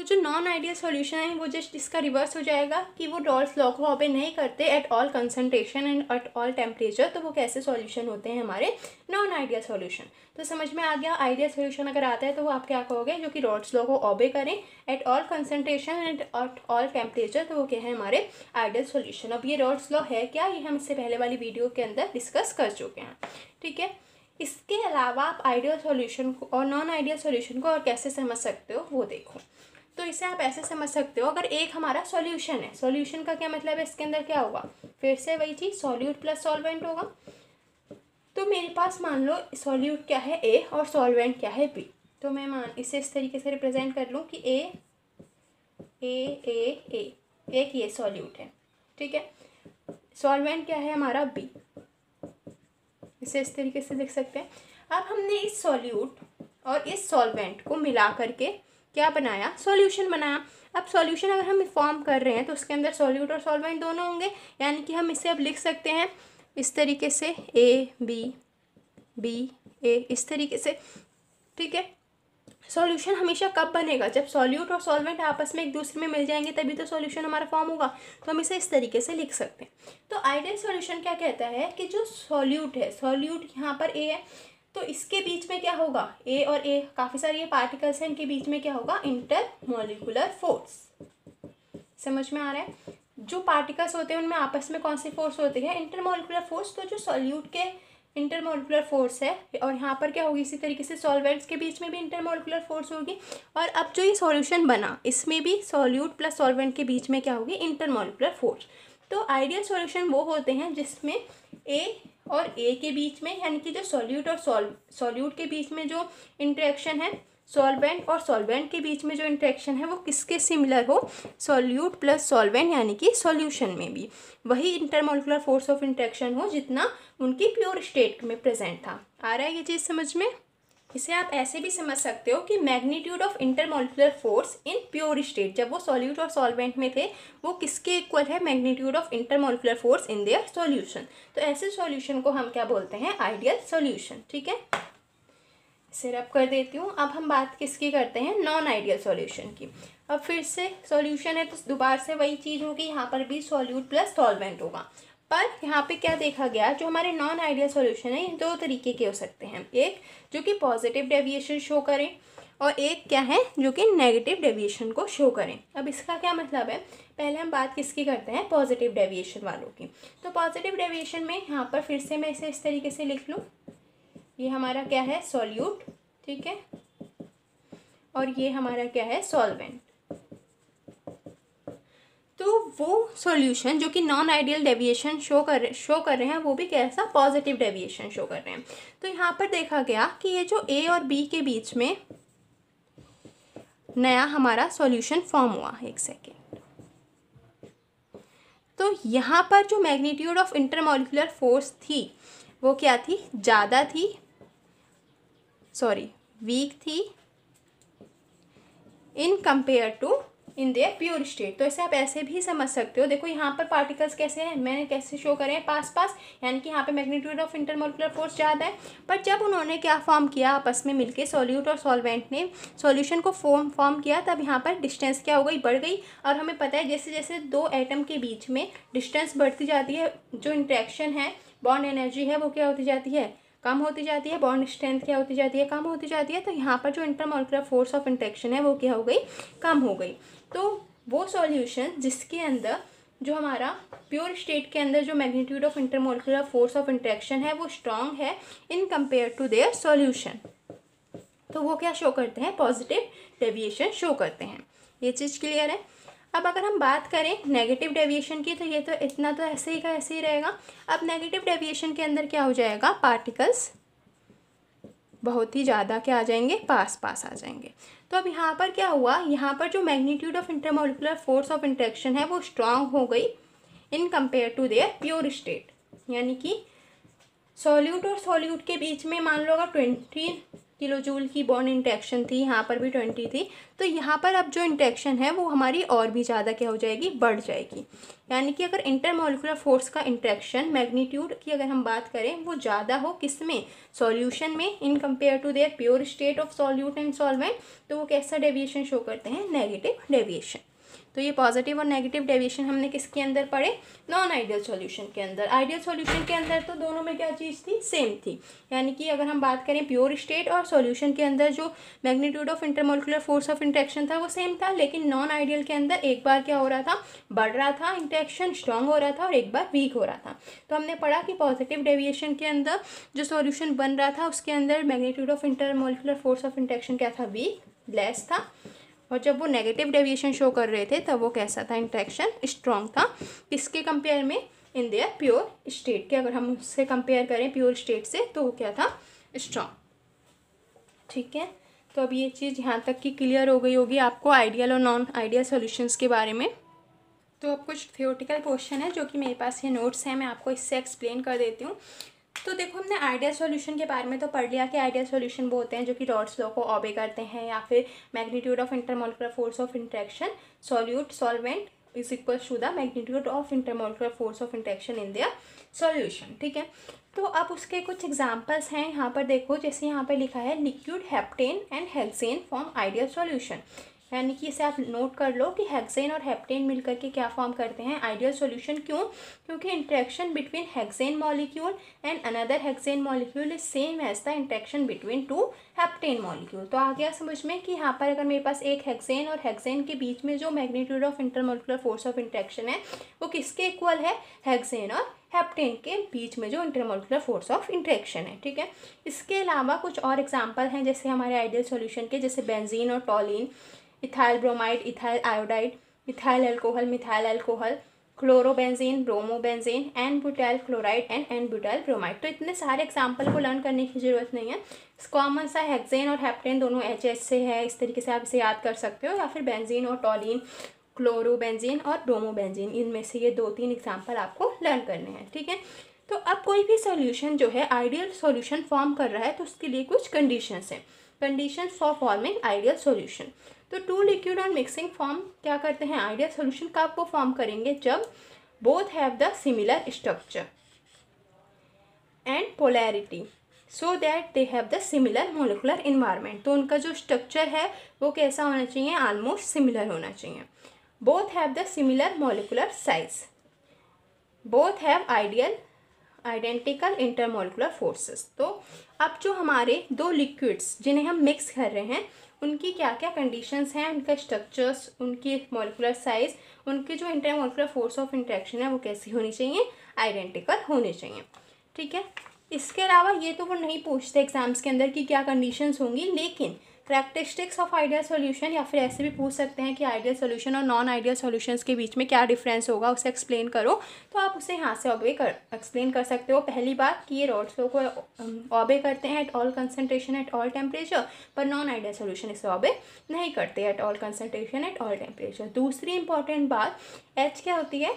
तो जो non ideal solution है वो जस्ट इसका रिवर्स हो जाएगा कि वो रॉल्स लॉ को ओबे नहीं करते at all concentration and at all temperature, तो वो कैसे सॉल्यूशन होते हैं हमारे नॉन आइडियल सॉल्यूशन। तो समझ में आ गया, आइडियल सॉल्यूशन अगर आता है तो वो आप क्या कहोगे, जो कि रॉल्स लॉ को ओबे करें at all concentration and at all temperature, तो वो क्या है हमारे आइडियल सॉल्यूशन। अब ये रॉल्स लॉ है क्या, ये हम इससे पहले वाली वीडियो के अंदर डिस्कस कर चुके हैं, ठीक है। इसके अलावा आप आइडियल सॉल्यूशन को और नॉन आइडियल सॉल्यूशन को और कैसे समझ सकते हो वो देखो। तो इसे आप ऐसे समझ सकते हो, अगर एक हमारा सॉल्यूशन है, सॉल्यूशन का क्या मतलब है, इसके अंदर क्या होगा, फिर से वही चीज़ सॉल्यूट प्लस सॉल्वेंट होगा। तो मेरे पास मान लो सॉल्यूट क्या है ए और सॉल्वेंट क्या है बी, तो मैं इसे इस तरीके से रिप्रेजेंट कर लूँ कि ए एक ये सॉल्यूट है, ठीक है। सॉल्वेंट क्या है हमारा बी, इसे इस तरीके से लिख सकते हैं। अब हमने इस सॉल्यूट और इस सॉल्वेंट को मिला करके क्या बनाया, सॉल्यूशन बनाया। अब सॉल्यूशन अगर हम फॉर्म कर रहे हैं तो उसके अंदर सॉल्यूट और सॉल्वेंट दोनों होंगे, यानी कि हम इसे अब लिख सकते हैं इस तरीके से ए बी ए, इस तरीके से, ठीक है। सॉल्यूशन हमेशा कब बनेगा, जब सॉल्यूट और सॉल्वेंट आपस में एक दूसरे में मिल जाएंगे, तभी तो सॉल्यूशन हमारा फॉर्म होगा। तो हम इसे इस तरीके से लिख सकते हैं। तो आइडियल सॉल्यूशन क्या कहता है कि जो सॉल्यूट है, सॉल्यूट यहाँ पर ए है, तो इसके बीच में क्या होगा, ए और ए काफ़ी सारे ये पार्टिकल्स हैं, इनके बीच में क्या होगा, इंटरमॉलिक्यूलर फोर्स। समझ में आ रहा है, जो पार्टिकल्स होते हैं उनमें आपस में कौन सी फोर्स होती है, इंटरमॉलिक्यूलर फोर्स। तो जो सॉल्यूट के इंटरमॉलिक्यूलर फोर्स है, और यहाँ पर क्या होगी, इसी तरीके से सॉल्वेंट्स के बीच में भी इंटरमॉलिक्यूलर फोर्स होगी। और अब जो ये सॉल्यूशन बना, इसमें भी सॉल्यूट प्लस सॉल्वेंट के बीच में क्या होगी, इंटरमॉलिक्यूलर फोर्स। तो आइडियल सॉल्यूशन वो होते हैं जिसमें ए और ए के बीच में, यानी कि जो सॉल्यूट और सॉल्यूट के बीच में जो इंटरेक्शन है, सॉल्वेंट और सॉल्वेंट के बीच में जो इंटरेक्शन है, वो किसके सिमिलर हो, सॉल्यूट प्लस सॉल्वेंट यानी कि सॉल्यूशन में भी वही इंटरमॉलिक्यूलर फोर्स ऑफ इंटरेक्शन हो जितना उनकी प्योर स्टेट में प्रेजेंट था। आ रहा है ये चीज़ समझ में। इसे आप ऐसे भी समझ सकते हो कि magnitude of intermolecular force in pure state, जब वो सॉल्यूट और सॉल्वेंट में थे, वो किसके इक्वल है, magnitude of intermolecular force in their solution. तो ऐसे सॉल्यूशन को हम क्या बोलते हैं, आइडियल सॉल्यूशन, ठीक है। इसे रब कर देती हूँ। अब हम बात किसकी करते हैं, नॉन आइडियल सॉल्यूशन की। अब फिर से सॉल्यूशन है तो दोबारा से वही चीज़ होगी, यहाँ पर भी सॉल्यूट प्लस सॉल्वेंट होगा। पर यहाँ पे क्या देखा गया, जो हमारे नॉन आइडियल सॉल्यूशन है, ये दो तरीके के हो सकते हैं, एक जो कि पॉजिटिव डेविएशन शो करें और एक क्या है जो कि नेगेटिव डेविएशन को शो करें। अब इसका क्या मतलब है, पहले हम बात किसकी करते हैं, पॉजिटिव डेविएशन वालों की। तो पॉजिटिव डेविएशन में यहाँ पर फिर से मैं इसे इस तरीके से लिख लूँ, ये हमारा क्या है, सॉल्यूट, ठीक है, और ये हमारा क्या है, सॉल्वेंट। तो वो सॉल्यूशन जो कि नॉन आइडियल डेविएशन शो कर रहे हैं, वो भी कैसा, पॉजिटिव डेविएशन शो कर रहे हैं। तो यहाँ पर देखा गया कि ये जो ए और बी के बीच में नया हमारा सॉल्यूशन फॉर्म हुआ, एक सेकेंड। तो यहाँ पर जो मैग्नीट्यूड ऑफ इंटरमॉलिक्यूलर फोर्स थी वो क्या थी, ज़्यादा थी, वीक थी in compare to in their pure state. तो इसे आप ऐसे भी समझ सकते हो, देखो यहाँ पर पार्टिकल्स कैसे हैं, मैंने कैसे शो करे हैं, पास पास, यानी कि यहाँ पे मैग्नीट्यूड ऑफ इंटरमॉलिक्यूलर फोर्स ज़्यादा है। पर जब उन्होंने क्या फॉर्म किया, आपस में मिलके सॉल्यूट और सॉल्वेंट ने सॉल्यूशन को फॉर्म किया, तब यहाँ पर डिस्टेंस क्या हो गई, बढ़ गई। और हमें पता है जैसे जैसे दो एटम के बीच में डिस्टेंस बढ़ती जाती है, जो इंटरेक्शन है, बॉन्ड एनर्जी है, वो क्या होती जाती है, कम होती जाती है, बॉन्ड स्ट्रेंथ क्या होती जाती है, कम होती जाती है। तो यहाँ पर जो इंटरमॉलिक्यूलर फोर्स ऑफ इंटरेक्शन है वो क्या हो गई, कम हो गई। तो वो सॉल्यूशन जिसके अंदर जो हमारा प्योर स्टेट के अंदर जो magnitude of intermolecular force of interaction है वो स्ट्रॉन्ग है in compare to their solution, तो वो क्या शो करते हैं, पॉजिटिव डेविएशन शो करते हैं। ये चीज़ क्लियर है। अब अगर हम बात करें नेगेटिव डेविएशन की, तो ये तो इतना तो ऐसे ही का ऐसे ही रहेगा। अब नेगेटिव डेविएशन के अंदर क्या हो जाएगा, पार्टिकल्स बहुत ही ज़्यादा क्या आ जाएंगे, पास पास आ जाएंगे। तो अब यहाँ पर क्या हुआ, यहाँ पर जो magnitude of intermolecular force of interaction है वो स्ट्रांग हो गई in compare to their pure state, यानी कि सॉल्यूट और सॉल्यूट के बीच में मान लो अगर किलो जूल की बॉन्ड इंटरेक्शन थी, यहाँ पर भी 20 थी। तो यहाँ पर अब जो इंटरेक्शन है वो हमारी और भी ज़्यादा क्या हो जाएगी, बढ़ जाएगी। यानी कि अगर इंटरमोलिकुलर फोर्स का इंटरेक्शन मैग्नीट्यूड की अगर हम बात करें वो ज़्यादा हो किस में, सॉल्यूशन में, in compare to their pure state of solute and solvent, तो वो कैसा डेविएशन शो करते हैं, नेगेटिव डेविएशन। तो ये पॉजिटिव और नेगेटिव डेविएशन हमने किसके अंदर पढ़े, नॉन आइडियल सॉल्यूशन के अंदर। आइडियल सॉल्यूशन के अंदर तो दोनों में क्या चीज़ थी, सेम थी। यानी कि अगर हम बात करें प्योर स्टेट और सॉल्यूशन के अंदर जो magnitude of intermolecular force of interaction था वो सेम था, लेकिन नॉन आइडियल के अंदर एक बार क्या हो रहा था, बढ़ रहा था इंटरेक्शन, स्ट्रांग हो रहा था, और एक बार वीक हो रहा था। तो हमने पढ़ा कि पॉजिटिव डेविएशन के अंदर जो सॉल्यूशन बन रहा था उसके अंदर magnitude of intermolecular force of interaction क्या था, वीक, लेस था। और जब वो नेगेटिव डेविएशन शो कर रहे थे तब वो कैसा था, इंटरेक्शन स्ट्रॉन्ग था। किसके कंपेयर में, इन देयर प्योर स्टेट के, अगर हम उससे कंपेयर करें प्योर स्टेट से तो वो क्या था, स्ट्रॉन्ग। ठीक है, तो अब ये चीज़ यहाँ तक की क्लियर हो गई होगी आपको आइडियल और नॉन आइडियल सॉल्यूशंस के बारे में। तो अब कुछ थियोरेटिकल क्वेश्चन है जो कि मेरे पास ये नोट्स हैं, मैं आपको इससे एक्सप्लेन कर देती हूँ। तो देखो हमने आइडियल सॉल्यूशन के बारे में तो पढ़ लिया कि आइडियल सॉल्यूशन वो होते हैं जो कि रॉल्स लॉ को ओबे करते हैं, या फिर magnitude of intermolecular force of interaction solute solvent is equals to the magnitude of intermolecular force of interaction in their solution. ठीक है, तो अब उसके कुछ एग्जांपल्स हैं यहाँ पर देखो, जैसे यहाँ पर लिखा है liquid heptane and hexane form ideal solution. यानी कि इसे आप नोट कर लो कि हेक्सेन और हेप्टेन मिलकर के क्या फॉर्म करते हैं, आइडियल सॉल्यूशन। क्यों, क्योंकि interaction between hexane molecule and another hexane molecule is same as the interaction between two heptane molecule. तो आ गया समझ में कि यहाँ पर अगर मेरे पास एक हेक्सेन और हेक्सेन के बीच में जो magnitude of intermolecular force of interaction है वो किसके इक्वल है, हेक्सेन और हेप्टेन के बीच में जो इंटरमोलिकुलर फोर्स ऑफ इंटरेक्शन है। ठीक है, इसके अलावा कुछ और एग्जाम्पल हैं जैसे हमारे आइडियल सॉल्यूशन के, जैसे बेंजीन और toluene, ethyl bromide, ethyl iodide, ethyl alcohol, methyl alcohol, chlorobenzene, bromobenzene, n butyl chloride and n butyl bromide. तो इतने सारे एग्जाम्पल को लर्न करने की जरूरत नहीं है। कॉमन सा हेक्सेन और हेप्टेन दोनों एच से है, इस तरीके से आप इसे याद कर सकते हो, या फिर बेंजीन और टॉलिन, क्लोरोबेंजीन और ब्रोमोबेंजीन, इनमें से ये 2-3 एग्जाम्पल आपको लर्न करने हैं। ठीक है, तो अब कोई भी सॉल्यूशन जो है आइडियल सॉल्यूशन फॉर्म कर रहा है तो उसके लिए कुछ कंडीशंस हैं, conditions for forming ideal solution. तो टू लिक्विड और मिक्सिंग फॉर्म क्या करते हैं, आइडियल सॉल्यूशन कब वो फॉर्म करेंगे, जब both have the similar structure and polarity so that they have the similar molecular environment. तो उनका जो स्ट्रक्चर है वो कैसा होना चाहिए, ऑलमोस्ट सिमिलर होना चाहिए। Both have the similar molecular size, both have identical intermolecular forces. तो अब जो हमारे दो लिक्विड्स जिन्हें हम मिक्स कर रहे हैं उनकी क्या क्या कंडीशंस हैं, उनका स्ट्रक्चर्स, उनकी मोलिकुलर साइज, उनकी जो इंटरमोलिकुलर फोर्स ऑफ इंटरेक्शन है वो कैसी होनी चाहिए, आइडेंटिकल होनी चाहिए। ठीक है, इसके अलावा ये तो वो नहीं पूछते एग्जाम्स के अंदर कि क्या कंडीशंस होंगी, लेकिन कैरेक्टरिस्टिक्स ऑफ आइडियल सॉल्यूशन, या फिर ऐसे भी पूछ सकते हैं कि आइडियल सॉल्यूशन और नॉन आइडियल सॉल्यूशंस के बीच में क्या डिफरेंस होगा उसे एक्सप्लेन करो, तो आप उसे यहाँ से एक्सप्लेन कर सकते हो। पहली बात कि ये रॉड्स को ऑबे करते हैं at all concentration at all temperature, पर नॉन आइडियल सॉल्यूशन इसे ऑबे नहीं करते at all concentration at all temperature. दूसरी इंपॉर्टेंट बात, एच क्या होती है,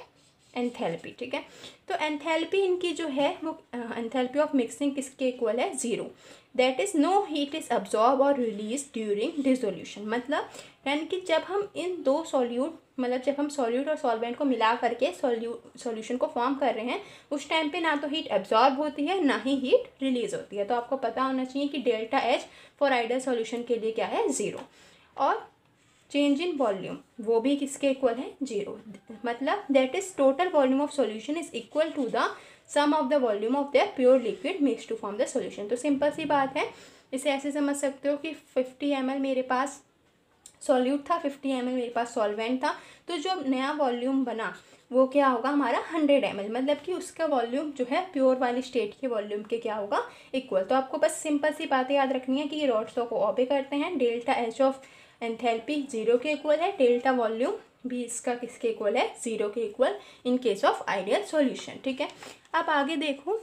एंथैल्पी। ठीक है, तो एंथैल्पी इनकी जो है वो एंथैल्पी ऑफ मिक्सिंग किसके इक्वल है, 0। That is no heat is absorb और रिलीज ड्यूरिंग डिसोल्यूशन। मतलब यानी कि जब हम इन दो सॉल्यूट, मतलब जब हम सॉल्यूट और सॉल्वेंट को मिला करके सॉल्यूशन को फॉर्म कर रहे हैं उस टाइम पे ना तो हीट एब्जॉर्ब होती है ना ही हीट रिलीज होती है। तो आपको पता होना चाहिए कि delta H for ideal solution के लिए क्या है, 0। और चेंज इन वॉल्यूम वो भी किसके इक्वल है, 0। मतलब that is total volume of solution is equal to the sum of the volume of the pure liquid mix to form the solution. तो सिंपल सी बात है, इसे ऐसे समझ सकते हो कि 50 ml मेरे पास सॉल्यूट था, 50 ml मेरे पास सॉल्वेंट था, तो जो नया वॉल्यूम बना वो क्या होगा हमारा 100 ml, मतलब कि उसका वॉल्यूम जो है प्योर वाली स्टेट के वॉल्यूम के क्या होगा, इक्वल। तो आपको बस सिंपल सी बातें याद रखनी है कि ये रॉड्स को ऑबे करते हैं, डेल्टा एच ऑफ एंथैल्पी 0 के इक्वल है, डेल्टा वॉल्यूम भी इसका किसके इक्वल है, 0 के equal in case of ideal solution. ठीक है, अब आगे देखो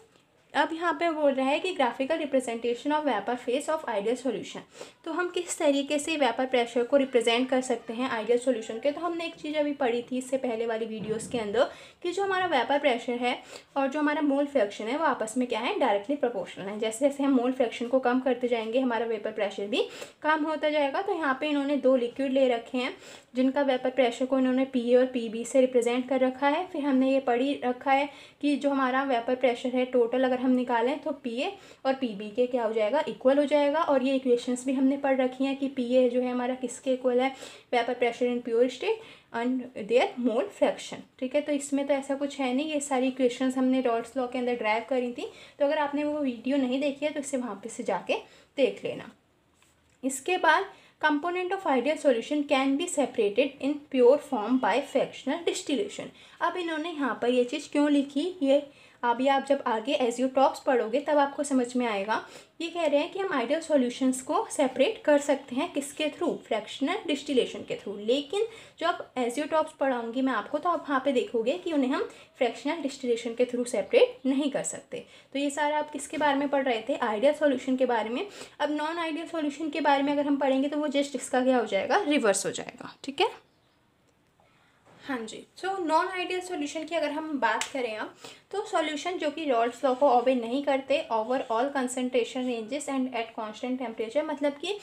अब यहाँ पे बोल रहा है कि graphical representation of vapour face of ideal solution. तो हम किस तरीके से वेपर प्रेशर को रिप्रेजेंट कर सकते हैं आइडियल सॉल्यूशन के। तो हमने एक चीज़ अभी पढ़ी थी इससे पहले वाली वीडियोस के अंदर कि जो हमारा वेपर प्रेशर है और जो हमारा मोल फ्रैक्शन है वो आपस में क्या है, डायरेक्टली प्रोपोर्शनल है। जैसे जैसे हम मोल फ्रैक्शन को कम करते जाएंगे हमारा वेपर प्रेशर भी कम होता जाएगा। तो यहाँ पे इन्होंने दो लिक्विड ले रखे हैं जिनका वेपर प्रेशर को इन्होंने पी और पी से रिप्रेजेंट कर रखा है। फिर हमने ये पढ़ी रखा है कि जो हमारा वेपर प्रेशर है टोटल अगर हम निकालें तो पी और पी के क्या हो जाएगा, इक्वल हो जाएगा। और ये इक्वेशंस भी हमने पढ़ रखी हैं कि पी जो है हमारा किसके इक्वल है, vapour pressure in pure state and their mole fraction. ठीक है, तो इसमें तो ऐसा कुछ है नहीं, ये सारी इक्वेशंस हमने रॉल्स लॉ के अंदर ड्राइव करी थी। तो अगर आपने वो वीडियो नहीं देखी है तो इसे वहाँ पे से जाके देख लेना। इसके बाद component of ideal solution can be separated in pure form by fractional distillation. अब इन्होंने यहाँ पर ये चीज़ क्यों लिखी, ये अभी आप जब आगे एजियोटॉप्स पढ़ोगे तब आपको समझ में आएगा। ये कह रहे हैं कि हम आइडियल सॉल्यूशंस को सेपरेट कर सकते हैं किसके थ्रू, फ्रैक्शनल डिस्टिलेशन के थ्रू। लेकिन जो आप एजियोटॉप्स पढ़ाऊंगी मैं आपको तो आप वहाँ पे देखोगे कि उन्हें हम फ्रैक्शनल डिस्टिलेशन के थ्रू सेपरेट नहीं कर सकते। तो ये सारा आप किसके बारे में पढ़ रहे थे, आइडियल सॉल्यूशन के बारे में। अब नॉन आइडियल सॉल्यूशन के बारे में अगर हम पढ़ेंगे तो वो जस्ट इसका क्या हो जाएगा, रिवर्स हो जाएगा। ठीक है, हाँ जी। तो नॉन आइडियल सॉल्यूशन की अगर हम बात करें अब, तो सॉल्यूशन जो कि रॉल्स लॉ को ओबे नहीं करते overall concentration ranges and at constant temperature, मतलब कि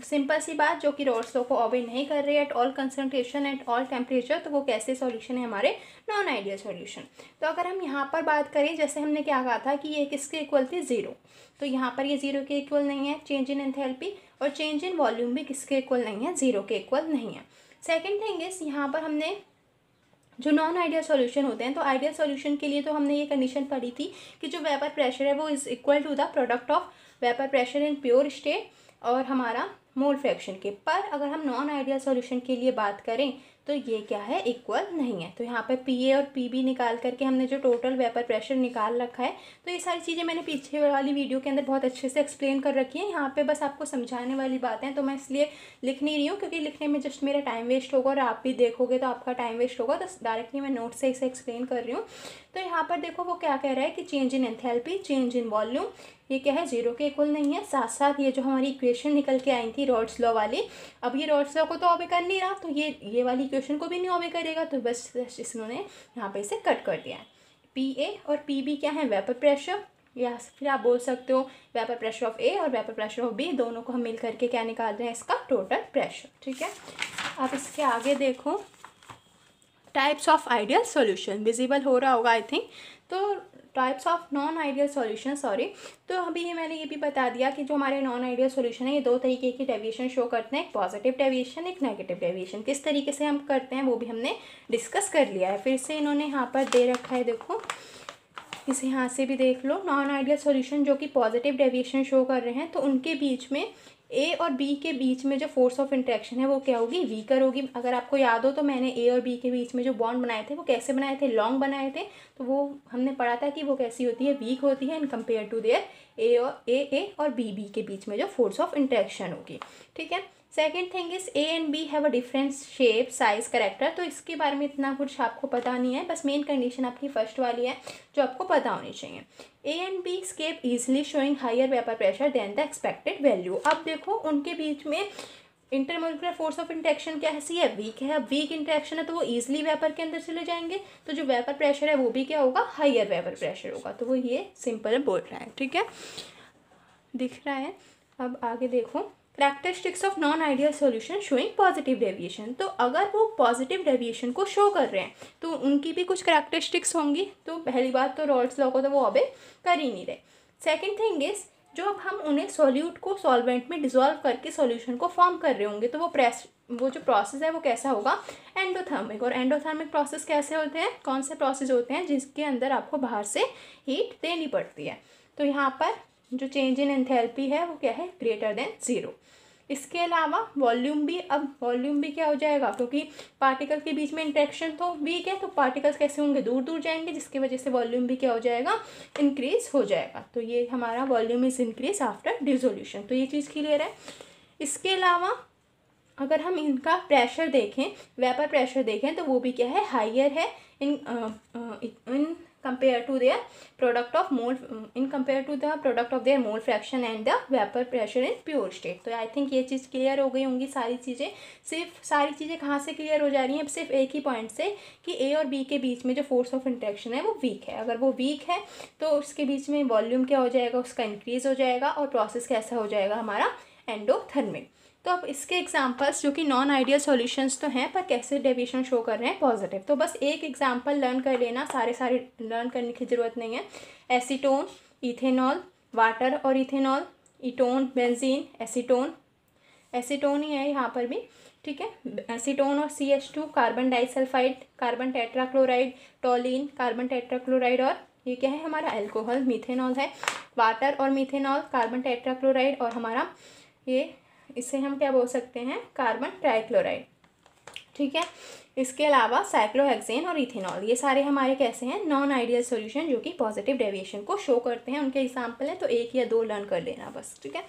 सिंपल सी बात, जो कि रॉल्स लॉ को ओबे नहीं कर रहे at all concentration at all temperature, तो वो कैसे सॉल्यूशन है हमारे नॉन आइडियल सॉल्यूशन। तो अगर हम यहाँ पर बात करें, जैसे हमने क्या कहा था कि ये किसके इक्वल थी, ज़ीरो। तो यहाँ पर ये ज़ीरो के इक्वल नहीं है चेंज इन एंथैल्पी, और चेंज इन वॉल्यूम भी किसके इक्वल नहीं है, ज़ीरो के इक्वल नहीं है। सेकेंड थिंग इज, यहाँ पर हमने जो नॉन आइडियल सॉल्यूशन होते हैं, तो आइडियल सॉल्यूशन के लिए तो हमने ये कंडीशन पढ़ी थी कि जो वेपर प्रेशर है वो is equal to the product of vapour pressure in pure state और हमारा मोल फ्रैक्शन के। पर अगर हम नॉन आइडियल सॉल्यूशन के लिए बात करें तो ये क्या है, इक्वल नहीं है। तो यहाँ पे पी और पी निकाल करके हमने जो टोटल वेपर प्रेशर निकाल रखा है, तो ये सारी चीज़ें मैंने पीछे वाली वीडियो के अंदर बहुत अच्छे से एक्सप्लेन कर रखी है। यहाँ पे बस आपको समझाने वाली बातें हैं, तो मैं इसलिए लिख नहीं रही हूँ क्योंकि लिखने में जस्ट मेरा टाइम वेस्ट होगा और आप भी देखोगे तो आपका टाइम वेस्ट होगा। तो डायरेक्टली मैं नोट से इसे एक्सप्लेन कर रही हूँ। तो यहाँ पर देखो वो क्या कह रहा है कि change in enthalpy, change in volume, ये क्या है, ज़ीरो के इक्वल नहीं है। साथ साथ ये जो हमारी इक्वेशन निकल के आई थी रॉल्स लॉ वाली, अब ये रॉल्स लॉ को तो ओबे कर नहीं रहा, तो ये वाली इक्वेशन को भी नहीं ओबे करेगा। तो बस इन्होंने यहाँ पे इसे कट कर दिया है। पी ए और पी बी क्या है, वेपर प्रेशर, या फिर आप बोल सकते हो वेपर प्रेशर ऑफ ए और वेपर प्रेशर ऑफ बी, दोनों को हम मिल करके क्या निकाल रहे हैं, इसका टोटल प्रेशर। ठीक है, आप इसके आगे देखो, types of ideal solution visible हो रहा होगा आई थिंक। तो types of non ideal solution, sorry, तो अभी मैंने ये भी बता दिया कि जो हमारे नॉन आइडियल सॉल्यूशन है ये दो तरीके की डेविएशन शो करते हैं, एक पॉजिटिव डेविएशन, एक नेगेटिव डेविएशन। किस तरीके से हम करते हैं वो भी हमने डिस्कस कर लिया है। फिर से इन्होंने यहाँ पर दे रखा है, देखो इसे यहाँ से भी देख लो। नॉन आइडियल सॉल्यूशन जो कि पॉजिटिव डेविएशन शो कर रहे हैं, तो उनके बीच में ए और बी के बीच में जो फोर्स ऑफ इंटरेक्शन है वो क्या होगी, वीकर होगी। अगर आपको याद हो तो मैंने ए और बी के बीच में जो बॉन्ड बनाए थे वो कैसे बनाए थे, लॉन्ग बनाए थे। तो वो हमने पढ़ा था कि वो कैसी होती है, वीक होती है इन कंपेयर टू देयर ए और बी के बीच में जो फोर्स ऑफ इंटरेक्शन होगी। ठीक है, second thing is A and B have a different shape, size, character. तो इसके बारे में इतना कुछ आपको पता नहीं है, बस मेन कंडीशन आपकी फर्स्ट वाली है जो आपको पता होनी चाहिए। A and B escape easily showing higher vapour pressure than the expected value. अब देखो उनके बीच में इंटरमोलिकुलर फोर्स ऑफ इंटरेक्शन क्या है, वीक है। अब वीक इंटरेक्शन है तो वो ईजिली वेपर के अंदर चले जाएंगे, तो जो वेपर प्रेशर है वो भी क्या होगा, हायर वेपर प्रेशर होगा। तो वो ये सिंपल बोल रहा है। ठीक है, दिख रहा है। अब आगे देखो, characteristics of non ideal solution showing positive deviation. तो अगर वो पॉजिटिव डेविएशन को शो कर रहे हैं तो उनकी भी कुछ कैरेक्टरिस्टिक्स होंगी। तो पहली बात तो रॉल्स लॉ को तो वो ओबे कर ही नहीं रहे। सेकेंड थिंग इज, जो अब हम उन्हें सॉल्यूट को सॉल्वेंट में डिसॉल्व करके सॉल्यूशन को फॉर्म कर रहे होंगे, तो वो जो प्रोसेस है वो कैसा होगा, एंडोथर्मिक। और एंडोथर्मिक प्रोसेस कैसे होते हैं, कौन से प्रोसेस होते हैं जिसके अंदर आपको बाहर से हीट देनी पड़ती है। तो यहाँ पर जो चेंज इन एंथैल्पी है वो क्या है, ग्रेटर देन ज़ीरो। इसके अलावा वॉल्यूम भी, अब वॉल्यूम भी क्या हो जाएगा, क्योंकि पार्टिकल के बीच में इंटरेक्शन तो वीक है, तो पार्टिकल्स कैसे होंगे, दूर दूर जाएंगे, जिसकी वजह से वॉल्यूम भी क्या हो जाएगा, इंक्रीज हो जाएगा। तो ये हमारा volume is increase after dissolution. तो ये चीज़ क्लियर है। इसके अलावा अगर हम इनका प्रेशर देखें, वेपर प्रेशर देखें, तो वो भी क्या है, हाइयर है in compare to their product of mole in compare to the product of their mole fraction and the vapour pressure in pure state. तो आई थिंक ये चीज़ क्लियर हो गई होंगी सारी चीज़ें। सिर्फ सारी चीज़ें कहाँ से क्लियर हो जा रही हैं, सिर्फ एक ही पॉइंट से कि ए और बी के बीच में जो फोर्स ऑफ इंटरेक्शन है वो वीक है। अगर वो वीक है तो उसके बीच में वॉल्यूम क्या हो जाएगा, उसका इंक्रीज हो जाएगा और प्रोसेस कैसा हो जाएगा हमारा एंडोथर्मिक। तो अब इसके एग्जांपल्स जो कि नॉन आइडियल सॉल्यूशंस तो हैं पर कैसे डेविएशन शो कर रहे हैं पॉजिटिव, तो बस एक एग्जांपल लर्न कर लेना, सारे लर्न करने की ज़रूरत नहीं है। एसीटोन, इथेनॉल, वाटर और इथेनॉल, ईटोन, बेंजीन, एसीटोन ही है यहाँ पर भी, ठीक है। एसीटोन और CH2, carbon disulphide, carbon tetrachloride, toluene, carbon tetrachloride और ये क्या है हमारा अल्कोहल, मीथेनॉल है। वाटर और मीथेनॉल, कार्बन टेट्राक्लोराइड और हमारा ये इसे हम क्या बोल सकते हैं, कार्बन ट्राइक्लोराइड, ठीक है। इसके अलावा साइक्लोहेक्सेन और इथेनॉल, ये सारे हमारे कैसे हैं, नॉन आइडियल सॉल्यूशन जो कि पॉजिटिव डेविएशन को शो करते हैं। उनके एग्जाम्पल हैं, तो एक या दो लर्न कर लेना बस, ठीक है।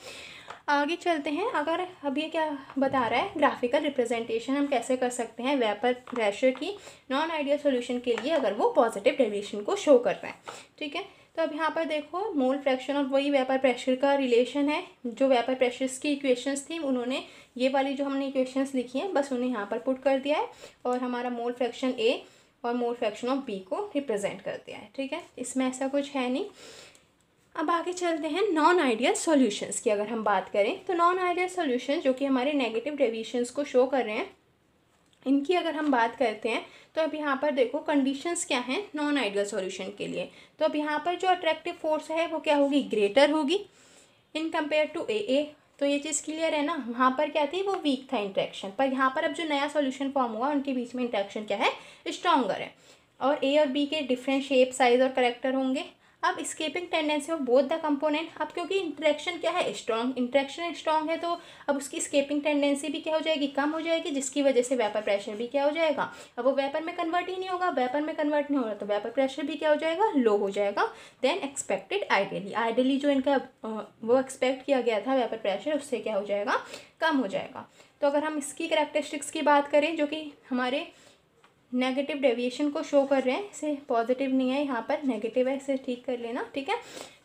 आगे चलते हैं। अगर अब ये क्या बता रहा है, ग्राफिकल रिप्रेजेंटेशन हम कैसे कर सकते हैं वेपर प्रेशर की नॉन आइडियल सॉल्यूशन के लिए अगर वो पॉजिटिव डेविएशन को शो कर रहा है, ठीक है। तो अब यहाँ पर देखो मोल फ्रैक्शन और वही वेपर प्रेशर का रिलेशन है। जो वेपर प्रेशर्स की इक्वेशंस थी उन्होंने ये वाली जो हमने इक्वेशंस लिखी हैं बस उन्हें यहाँ पर पुट कर दिया है और हमारा मोल फ्रैक्शन A और मोल फ्रैक्शन ऑफ B को रिप्रेजेंट कर दिया है, ठीक है। इसमें ऐसा कुछ है नहीं। अब आगे चलते हैं नॉन आइडियल सॉल्यूशंस की। अगर हम बात करें तो नॉन आइडियल सॉल्यूशन जो कि हमारे नेगेटिव डेविएशंस को शो कर रहे हैं, इनकी अगर हम बात करते हैं तो अब यहाँ पर देखो कंडीशंस क्या हैं नॉन आइडियल सॉल्यूशन के लिए। तो अब यहाँ पर जो अट्रैक्टिव फोर्स है वो क्या होगी, ग्रेटर होगी इन कंपेयर टू ए। तो ये चीज़ क्लियर है ना, वहाँ पर क्या थी, वो वीक था इंट्रैक्शन, पर यहाँ पर अब जो नया सॉल्यूशन फॉर्म हुआ उनके बीच में इंट्रैक्शन क्या है, स्ट्रॉन्गर है। और ए और बी के डिफरेंट शेप, साइज और करेक्टर होंगे। अब escaping tendency of both the component, अब क्योंकि इंट्रैक्शन क्या है, स्ट्रॉन्ग, इंट्रैक्शन स्ट्रॉन्ग है तो अब उसकी स्केपिंग टेंडेंसी भी क्या हो जाएगी, कम हो जाएगी, जिसकी वजह से वेपर प्रेशर भी क्या हो जाएगा, अब वो वेपर में कन्वर्ट ही नहीं होगा, वेपर में कन्वर्ट नहीं हो रहा तो वेपर प्रेशर भी क्या हो जाएगा, लो हो जाएगा देन एक्सपेक्टेड आइडियली जो इनका वो एक्सपेक्ट किया गया था वेपर प्रेशर उससे क्या हो जाएगा, कम हो जाएगा। तो अगर हम इसकी कैरेक्टरिस्टिक्स की बात करें जो कि हमारे नेगेटिव डेविएशन को शो कर रहे हैं, इसे पॉजिटिव नहीं है यहाँ पर, नेगेटिव है, इसे ठीक कर लेना, ठीक है।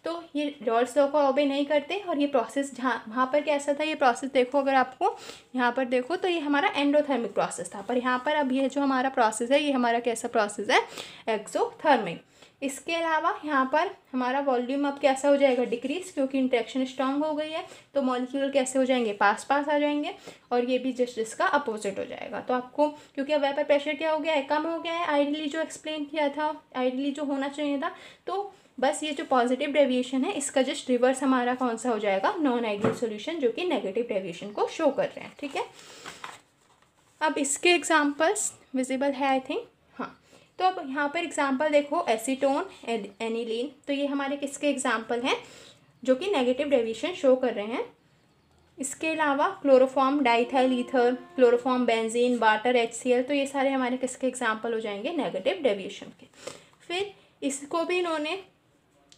तो ये रॉल्स लॉ को ऑबे नहीं करते और ये प्रोसेस जहाँ वहाँ पर कैसा था, ये प्रोसेस देखो अगर आपको यहाँ पर देखो तो ये हमारा एंडोथर्मिक प्रोसेस था, पर यहाँ पर अब ये जो हमारा प्रोसेस है ये हमारा कैसा प्रोसेस है, एक्सोथर्मिक। इसके अलावा यहाँ पर हमारा वॉल्यूम अब कैसा हो जाएगा, डिक्रीज, क्योंकि इंट्रैक्शन स्ट्रांग हो गई है तो मॉलिक्यूल कैसे हो जाएंगे, पास आ जाएंगे और ये भी जस्ट इसका अपोजिट हो जाएगा। तो आपको क्योंकि अब वेपर प्रेशर क्या हो गया है, कम हो गया है, आइडियली जो एक्सप्लेन किया था, आइडियली जो होना चाहिए था, तो बस ये जो पॉजिटिव डेविएशन है इसका जस्ट रिवर्स हमारा कौन सा हो जाएगा, नॉन आइडियल सोल्यूशन जो कि नेगेटिव डेविएशन को शो कर रहे हैं, ठीक है। अब इसके एग्जाम्पल्स विजिबल है आई थिंक, हाँ। तो अब यहाँ पर एग्जाम्पल देखो, एसीटोन, एनिलीन, तो ये हमारे किसके एग्जाम्पल हैं जो कि नेगेटिव डेविएशन शो कर रहे हैं। इसके अलावा chloroform diethyl ether, chloroform benzene, water, HCl, तो ये सारे हमारे किसके एग्जाम्पल हो जाएंगे, नेगेटिव डेविएशन के। फिर इसको भी इन्होंने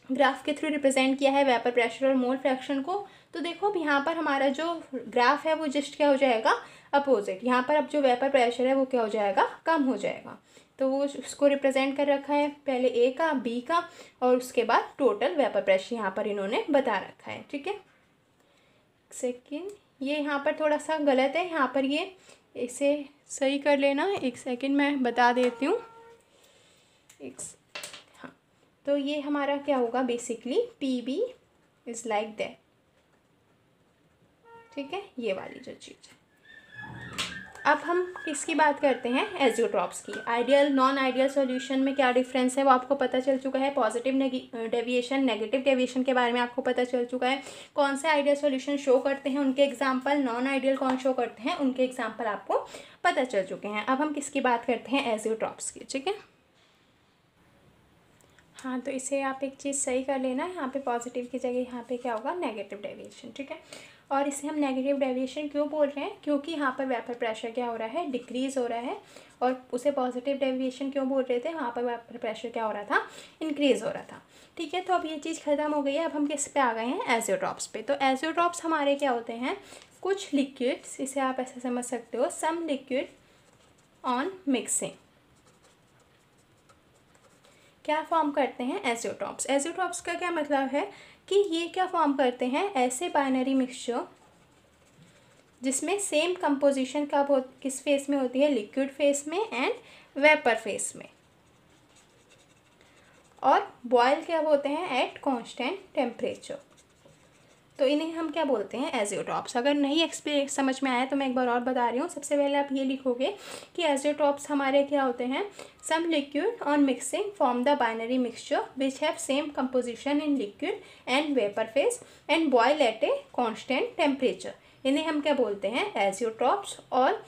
ग्राफ के थ्रू रिप्रेजेंट किया है, वेपर प्रेशर और मोल फ्रैक्शन को। तो देखो अब यहाँ पर हमारा जो ग्राफ है वो जस्ट क्या हो जाएगा, अपोजिट। यहाँ पर अब जो वेपर प्रेशर है वो क्या हो जाएगा, कम हो जाएगा। तो वो उसको रिप्रेजेंट कर रखा है पहले ए का, बी का और उसके बाद टोटल वेपर प्रेशर यहाँ पर इन्होंने बता रखा है, ठीक है। सेकेंड, ये यहाँ पर थोड़ा सा गलत है, यहाँ पर ये इसे सही कर लेना, एक सेकेंड मैं बता देती हूँ। हाँ, तो ये हमारा क्या होगा, basically PB is like that, ठीक है, ये वाली जो चीज़ है। अब हम किसकी बात करते हैं, एजियोट्रॉप्स की। आइडियल नॉन आइडियल सॉल्यूशन में क्या डिफरेंस है वो आपको पता चल चुका है। पॉजिटिव डेविएशन, नेगेटिव डेविएशन के बारे में आपको पता चल चुका है। कौन से आइडियल सॉल्यूशन शो करते हैं उनके एग्जांपल, नॉन आइडियल कौन शो करते हैं उनके एग्जांपल आपको पता चल चुके हैं। अब हम किसकी बात करते हैं, एजियोट्रॉप्स की, ठीक है। हाँ, तो इसे आप एक चीज़ सही कर लेना, यहाँ पे पॉजिटिव की जगह यहाँ पे क्या होगा, नेगेटिव डेविएशन, ठीक है। और इसे हम नेगेटिव डेविएशन क्यों बोल रहे हैं, क्योंकि यहाँ पर वेपर प्रेशर क्या हो रहा है, डिक्रीज़ हो रहा है। और उसे पॉजिटिव डेविएशन क्यों बोल रहे थे, वहाँ पर वेपर प्रेशर क्या हो रहा था, इंक्रीज़ हो रहा था, ठीक है। तो अब ये चीज़ ख़त्म हो गई है। अब हम किस पे आ गए हैं, एजियोट्रॉप्स पे। तो एजियोट्रॉप्स हमारे क्या होते हैं, कुछ लिक्विड्स, इसे आप ऐसे समझ सकते हो, सम लिक्विड ऑन मिक्सिंग क्या फॉर्म करते हैं, एजियोट्रॉप्स। एजियोट्रॉप्स का क्या मतलब है कि ये क्या फॉर्म करते हैं, ऐसे बाइनरी मिक्सचर जिसमें सेम कंपोजिशन किस फेस में होती है, लिक्विड फेस में एंड वेपर फेस में, और बॉयल क्या होते हैं एट कांस्टेंट टेम्परेचर। तो इन्हें हम क्या बोलते हैं, एजियोट्रॉप्स। अगर नहीं समझ में आया तो मैं एक बार और बता रही हूँ। सबसे पहले आप ये लिखोगे कि एजियोट्रॉप्स हमारे क्या होते हैं, some liquid on mixing form the binary mixture which have same composition in liquid and vapour phase and boil at a constant temperature. इन्हें हम क्या बोलते हैं, एजियोट्रॉप्स। और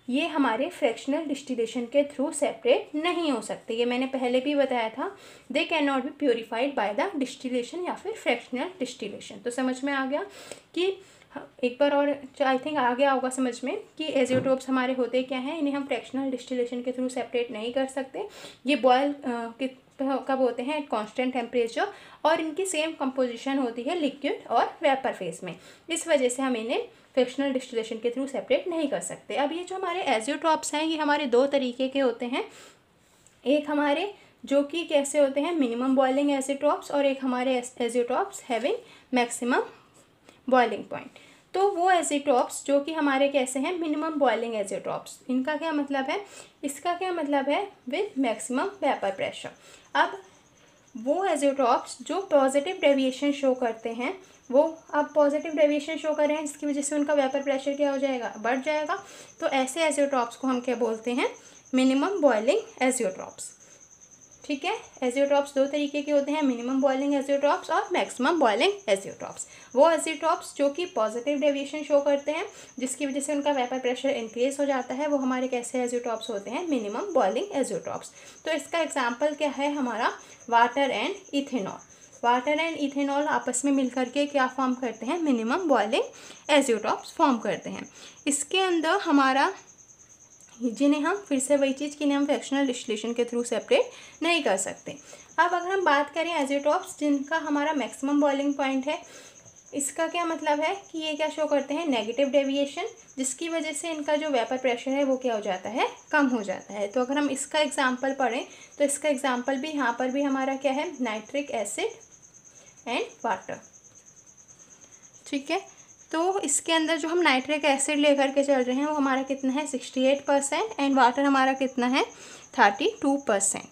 ये हमारे फ्रैक्शनल डिस्टिलेशन के थ्रू सेपरेट नहीं हो सकते। ये मैंने पहले भी बताया था, they can not be purified by the distillation या फिर फ्रैक्शनल डिस्टिलेशन। तो समझ में आ गया कि एक बार और आई थिंक आ गया होगा समझ में कि एजियोट्रॉप्स हमारे होते क्या हैं, इन्हें हम फ्रैक्शनल डिस्टिलेशन के थ्रू सेपरेट नहीं कर सकते। ये बॉयल कब होते हैं, एट कांस्टेंट टेम्परेचर, और इनकी सेम कंपोजिशन होती है लिक्विड और वेपर फेस में। इस वजह से हम इन्हें फ्रैक्शनल डिस्टिलेशन के थ्रू सेपरेट नहीं कर सकते। अब ये जो हमारे एजियोट्रॉप्स हैं ये हमारे दो तरीके के होते हैं। एक हमारे जो कि कैसे होते हैं, मिनिमम बॉइलिंग एजियोट्रॉप्स, और एक हमारे azeotropes having maximum boiling point. तो वो एजियोट्रॉप्स जो कि हमारे कैसे हैं, मिनिमम बॉइलिंग एजियोट्रॉप्स। इनका क्या मतलब है, इसका क्या मतलब है, विद मैक्सिमम वेपर प्रेशर। अब वो एजियोट्रॉप्स जो पॉजिटिव डेविएशन शो करते हैं, वो अब पॉजिटिव डेविएशन शो कर रहे हैं जिसकी वजह से उनका वेपर प्रेशर क्या हो जाएगा, बढ़ जाएगा। तो ऐसे एजियोट्रॉप्स को हम क्या बोलते हैं, मिनिमम बॉइलिंग एजियोट्रॉप्स। ठीक है, एजियोट्रॉप्स दो तरीके के होते हैं, मिनिमम बॉइलिंग एजियोट्रॉप्स और मैक्सिमम बॉइलिंग एजियोट्रॉप्स। वो एजियोट्रॉप्स जो कि पॉजिटिव डेविएशन शो करते हैं जिसकी वजह से उनका वेपर प्रेशर इंक्रीज हो जाता है, वो हमारे कैसे एजियोट्रॉप्स होते हैं, मिनिमम बॉइलिंग एजियोट्रॉप्स। तो इसका एग्जाम्पल क्या है हमारा, water and ethanol. Water and ethanol आपस में मिलकर के क्या फॉर्म करते हैं, मिनिमम बॉइलिंग एजियोट्रॉप्स फॉर्म करते हैं। इसके अंदर हमारा जिन्हें हम फिर से वही चीज़ कि हम फ्रैक्शनल डिस्टिलेशन के थ्रू सेपरेट नहीं कर सकते। अब अगर हम बात करें एजियोट्रॉप्स जिनका हमारा मैक्सिमम बॉइलिंग पॉइंट है, इसका क्या मतलब है कि ये क्या शो करते हैं, नेगेटिव डेविएशन, जिसकी वजह से इनका जो वेपर प्रेशर है वो क्या हो जाता है, कम हो जाता है। तो अगर हम इसका एग्जाम्पल पढ़ें तो इसका एग्जाम्पल भी यहाँ पर भी हमारा क्या है, नाइट्रिक एसिड एंड वाटर। ठीक है, तो इसके अंदर जो हम नाइट्रिक एसिड लेकर के चल रहे हैं वो हमारा कितना है, 68% एंड वाटर हमारा कितना है, 32%।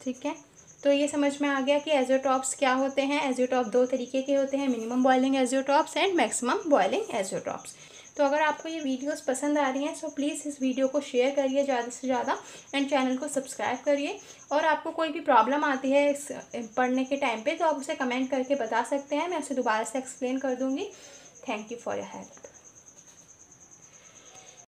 ठीक है, तो ये समझ में आ गया कि एजियोट्रॉप्स क्या होते हैं। एजियोट्रॉप दो तरीके के होते हैं, minimum boiling azeotropes and maximum boiling azeotropes. तो अगर आपको ये वीडियोस पसंद आ रही हैं तो प्लीज़ इस वीडियो को शेयर करिए ज़्यादा से ज़्यादा एंड चैनल को सब्सक्राइब करिए। और आपको कोई भी प्रॉब्लम आती है इस पढ़ने के टाइम पे तो आप उसे कमेंट करके बता सकते हैं, मैं उसे दोबारा से एक्सप्लेन कर दूँगी। Thank you for your help.